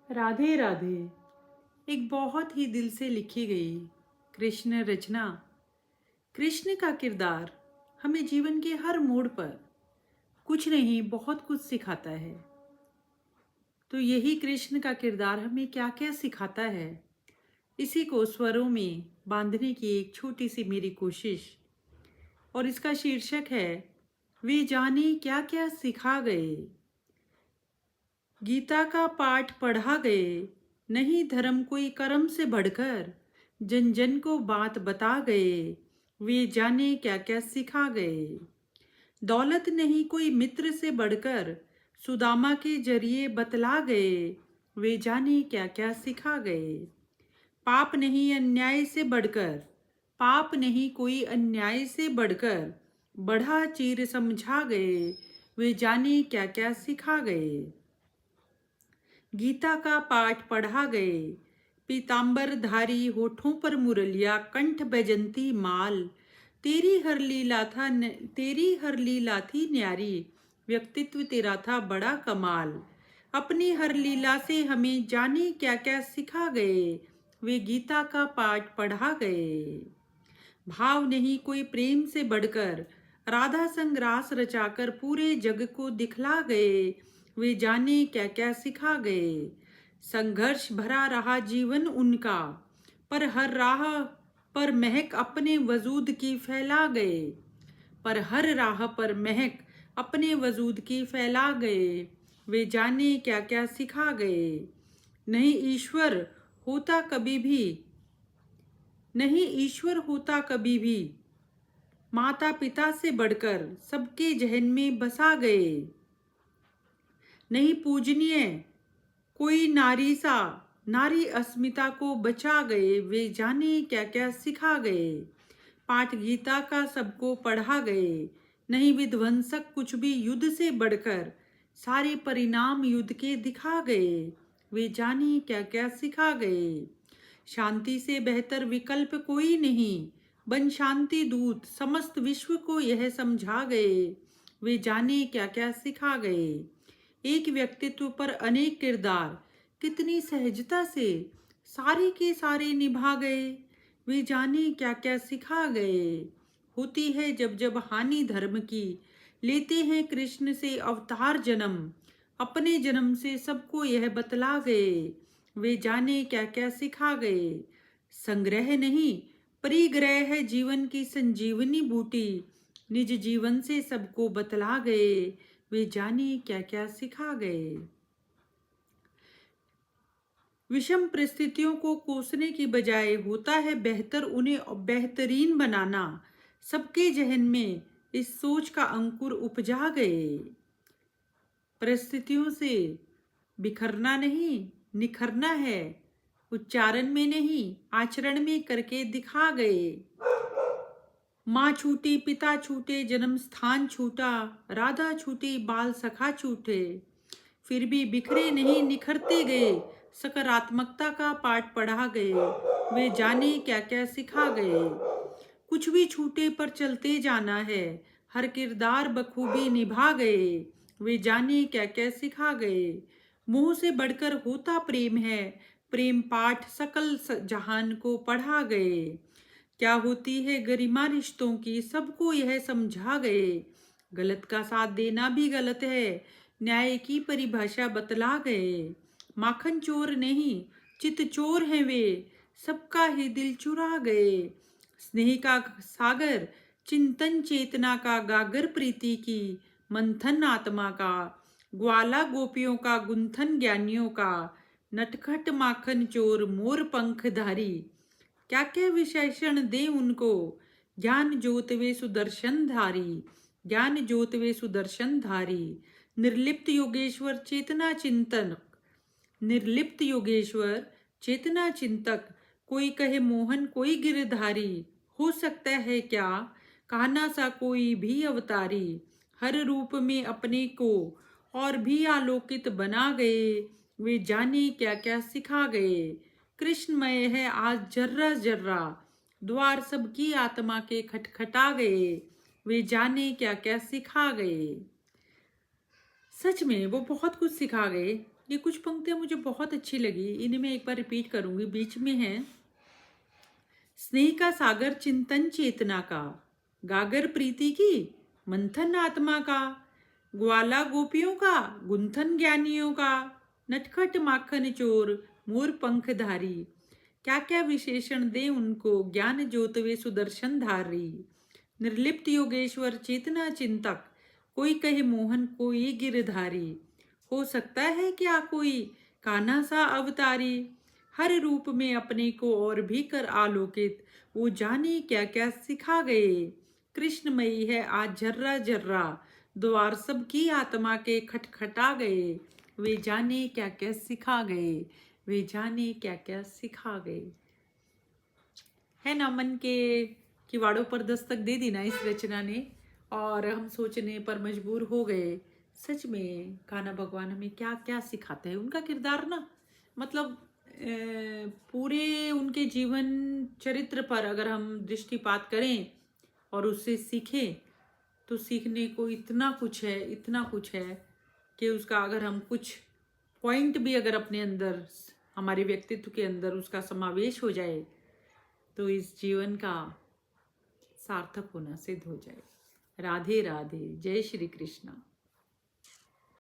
राधे राधे। एक बहुत ही दिल से लिखी गई कृष्ण रचना। कृष्ण का किरदार हमें जीवन के हर मोड़ पर कुछ नहीं बहुत कुछ सिखाता है। तो यही कृष्ण का किरदार हमें क्या क्या सिखाता है, इसी को स्वरों में बांधने की एक छोटी सी मेरी कोशिश। और इसका शीर्षक है वे जाने क्या क्या सिखा गए। गीता का पाठ पढ़ा गए, नहीं धर्म कोई कर्म से बढ़कर, जन जन को बात बता गए, वे जाने क्या क्या सिखा गए। दौलत नहीं कोई मित्र से बढ़कर, सुदामा के जरिए बतला गए, वे जाने क्या क्या सिखा गए। पाप नहीं अन्याय से बढ़कर, पाप नहीं कोई अन्याय से बढ़कर, बढ़ा चीर समझा गए, वे जाने क्या क्या सिखा गए। गीता का पाठ पढ़ा गए, पीतांबर धारी होठों पर मुरलिया, कंठ बैजंती माल, तेरी हर लीला थी न्यारी, व्यक्तित्व तेरा था बड़ा कमाल। अपनी हर लीला से हमें जाने क्या क्या सिखा गए, वे गीता का पाठ पढ़ा गए। भाव नहीं कोई प्रेम से बढ़कर, राधा संग रास रचाकर पूरे जग को दिखला गए, वे जाने क्या क्या सिखा गए। संघर्ष भरा रहा जीवन उनका, पर हर राह पर महक अपने वजूद की फैला गए, पर हर राह पर महक अपने वजूद की फैला गए, वे जाने क्या क्या सिखा गए। नहीं ईश्वर होता कभी भी, नहीं ईश्वर होता कभी भी, माता पिता से बढ़कर सबके जहन में बसा गए। नहीं पूजनीय कोई नारी सा, नारी अस्मिता को बचा गए, वे जाने क्या क्या सिखा गए। पाठ गीता का सबको पढ़ा गए, नहीं विध्वंसक कुछ भी युद्ध से बढ़कर, सारे परिणाम युद्ध के दिखा गए, वे जाने क्या क्या सिखा गए। शांति से बेहतर विकल्प कोई नहीं, बन शांति दूत समस्त विश्व को यह समझा गए, वे जाने क्या क्या सिखा गए। एक व्यक्तित्व पर अनेक किरदार कितनी सहजता से सारे के सारे निभा गए, वे जाने क्या क्या सिखा गए। होती है जब जब हानि धर्म की, लेते हैं कृष्ण से अवतार जन्म, अपने जन्म से सबको यह बतला गए, वे जाने क्या क्या सिखा गए। संग्रह नहीं परिग्रह है जीवन की संजीवनी बूटी, निज जीवन से सबको बतला गए, वे जाने क्या क्या सिखा गए। विषम परिस्थितियों को कोसने की बजाय होता है बेहतर उन्हें बेहतरीन बनाना, सबके जहन में इस सोच का अंकुर उपजा गए। परिस्थितियों से बिखरना नहीं निखरना है, उच्चारण में नहीं आचरण में करके दिखा गए। माँ छूटी पिता छूटे जन्म स्थान छूटा, राधा छूटी बाल सखा छूटे, फिर भी बिखरे नहीं निखरते गए, सकारात्मकता का पाठ पढ़ा गए, वे जाने क्या क्या सिखा गए। कुछ भी छूटे पर चलते जाना है, हर किरदार बखूबी निभा गए, वे जाने क्या क्या सिखा गए। मोह से बढ़कर होता प्रेम है, प्रेम पाठ सकल जहान को पढ़ा गए। क्या होती है गरिमा रिश्तों की, सबको यह समझा गए, गलत का साथ देना भी गलत है, न्याय की परिभाषा बतला गए। माखन चोर नहीं चित चोर हैं वे, सबका ही दिल चुरा गए। स्नेह का सागर चिंतन चेतना का गागर प्रीति की, मंथन आत्मा का ग्वाला गोपियों का गुंथन ज्ञानियों का, नटखट माखन चोर मोर पंखधारी, क्या क्या विशेषण दे उनको, ज्ञान ज्योत वे सुदर्शन धारी, ज्ञान ज्योत वे सुदर्शन धारी। निर्लिप्त योगेश्वर चेतना चिंतन, निर्लिप्त योगेश्वर चेतना चिंतक, कोई कहे मोहन कोई गिरधारी, हो सकता है क्या कान्हा सा कोई भी अवतारी, हर रूप में अपने को और भी आलोकित बना गए, वे जाने क्या क्या सिखा गए। कृष्णमय है आज जर्रा जर्रा, द्वार सबकी आत्मा के खटखटा गए, वे जाने क्या क्या सिखा गए। सच में वो बहुत कुछ सिखा गए। ये कुछ पंक्तियां मुझे बहुत अच्छी लगी, इन्हें मैं एक बार रिपीट करूंगी। बीच में है, स्नेह का सागर चिंतन चेतना का, गागर प्रीति की मंथन आत्मा का, ग्वाला गोपियों का गुंथन ज्ञानियों का, नटखट माखन चोर मोर पंखधारी, क्या क्या विशेषण दे उनको ज्ञान ज्योतवे सुदर्शन धारी, निर्लिप्त योगेश्वर चेतना चिंतक, कोई कहे मोहन कोई गिरधारी, हो सकता है क्या कोई कान्हा सा अवतारी, हर रूप में अपने को और भी कर आलोकित, वो जाने क्या क्या सिखा गए, कृष्णमयी है आज जर्रा जर्रा, द्वार सबकी आत्मा के खटखटा गए, वे जाने क्या क्या सिखा गए, वे जाने क्या क्या सिखा गए। है ना, मन के किवाड़ों पर दस्तक दे दी ना इस रचना ने, और हम सोचने पर मजबूर हो गए सच में कान्हा भगवान हमें क्या क्या सिखाते हैं। उनका किरदार ना, मतलब पूरे उनके जीवन चरित्र पर अगर हम दृष्टिपात करें और उससे सीखें तो सीखने को इतना कुछ है, इतना कुछ है कि उसका अगर हम कुछ पॉइंट भी अगर अपने अंदर, हमारे व्यक्तित्व के अंदर उसका समावेश हो जाए तो इस जीवन का सार्थक होना सिद्ध हो जाए। राधे राधे, जय श्री कृष्णा।